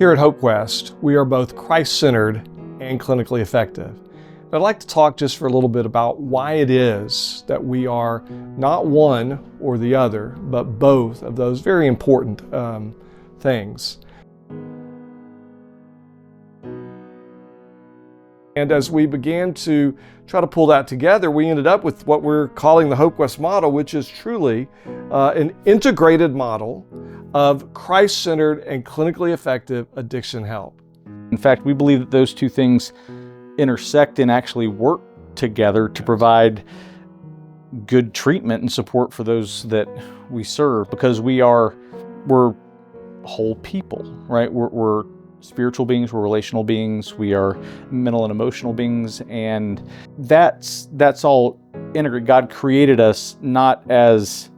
Here at HopeQuest, we are both Christ-centered and clinically effective. I'd like to talk just for a little bit about why it is that we are not one or the other, but both of those very important things. And as we began to try to pull that together, we ended up with what we're calling the HopeQuest model, which is truly an integrated model of Christ-centered and clinically effective addiction help. In fact, we believe that those two things intersect and actually work together to provide good treatment and support for those that we serve, because we're whole people, right? We're spiritual beings, we're relational beings, we are mental and emotional beings, and that's all integrated. God created us not as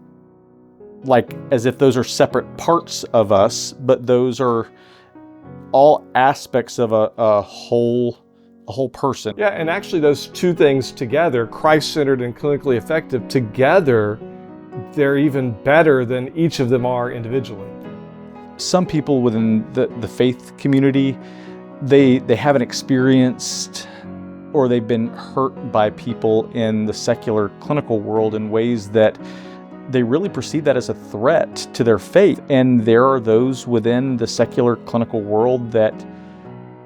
if those are separate parts of us, but those are all aspects of a whole person. Yeah, and actually those two things together, Christ-centered and clinically effective, together, they're even better than each of them are individually. Some people within the faith community, they haven't experienced or they've been hurt by people in the secular clinical world in ways that they really perceive that as a threat to their faith. And there are those within the secular clinical world that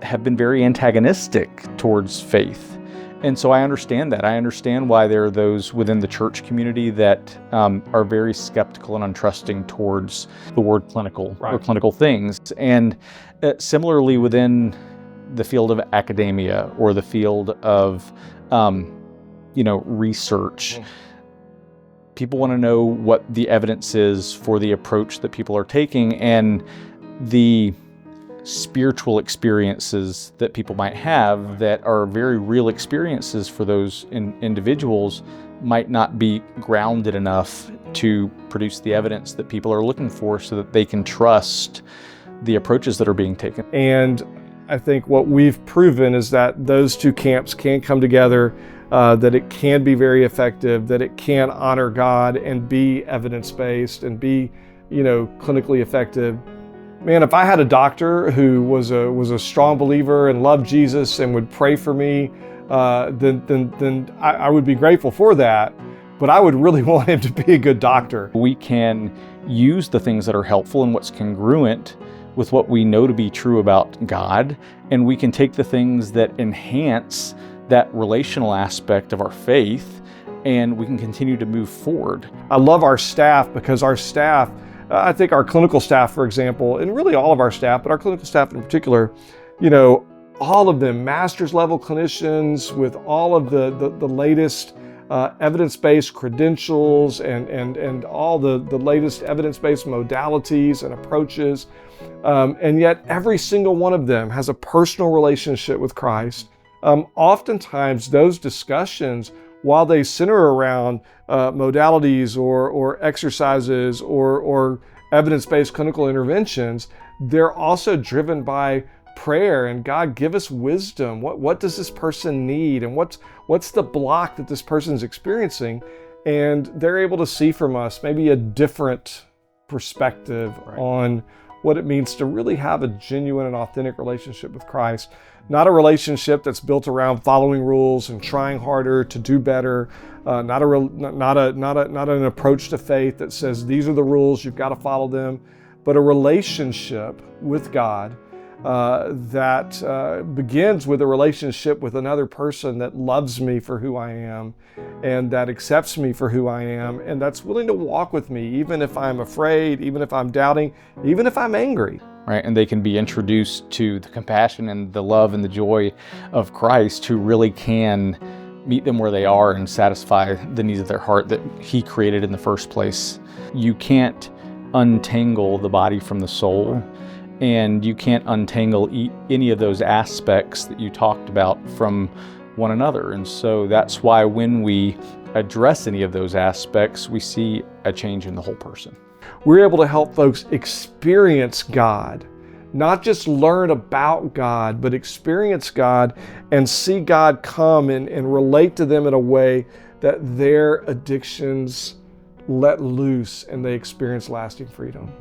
have been very antagonistic towards faith. And so I understand that. I understand why there are those within the church community that are very skeptical and untrusting towards the word clinical, right, or clinical things. And similarly within the field of academia or the field of research, people want to know what the evidence is for the approach that people are taking, and the spiritual experiences that people might have that are very real experiences for those individuals might not be grounded enough to produce the evidence that people are looking for so that they can trust the approaches that are being taken. And I think what we've proven is that those two camps can come together, that it can be very effective, that it can honor God and be evidence-based and be, clinically effective. Man, if I had a doctor who was a strong believer and loved Jesus and would pray for me, then I would be grateful for that. But I would really want him to be a good doctor. We can use the things that are helpful and what's congruent with what we know to be true about God, and we can take the things that enhance that relational aspect of our faith, and we can continue to move forward. I love our staff because our staff, I think our clinical staff, for example, and really all of our staff, but our clinical staff in particular, all of them master's level clinicians with all of the latest evidence-based credentials and all the latest evidence-based modalities and approaches. And yet every single one of them has a personal relationship with Christ. Oftentimes those discussions, while they center around modalities or exercises or evidence-based clinical interventions, they're also driven by prayer and God, give us wisdom. What does this person need, and what's the block that this person's experiencing? And they're able to see from us maybe a different perspective, right, on what it means to really have a genuine and authentic relationship with Christ. Not a relationship that's built around following rules and trying harder to do better. Not an approach to faith that says these are the rules, you've got to follow them. But a relationship with God that begins with a relationship with another person that loves me for who I am and that accepts me for who I am and that's willing to walk with me even if I'm afraid, even if I'm doubting, even if I'm angry. Right, and they can be introduced to the compassion and the love and the joy of Christ, who really can meet them where they are and satisfy the needs of their heart that He created in the first place. You can't untangle the body from the soul, and you can't untangle any of those aspects that you talked about from one another. And so that's why when we address any of those aspects, we see a change in the whole person. We're able to help folks experience God, not just learn about God, but experience God and see God come and relate to them in a way that their addictions let loose and they experience lasting freedom.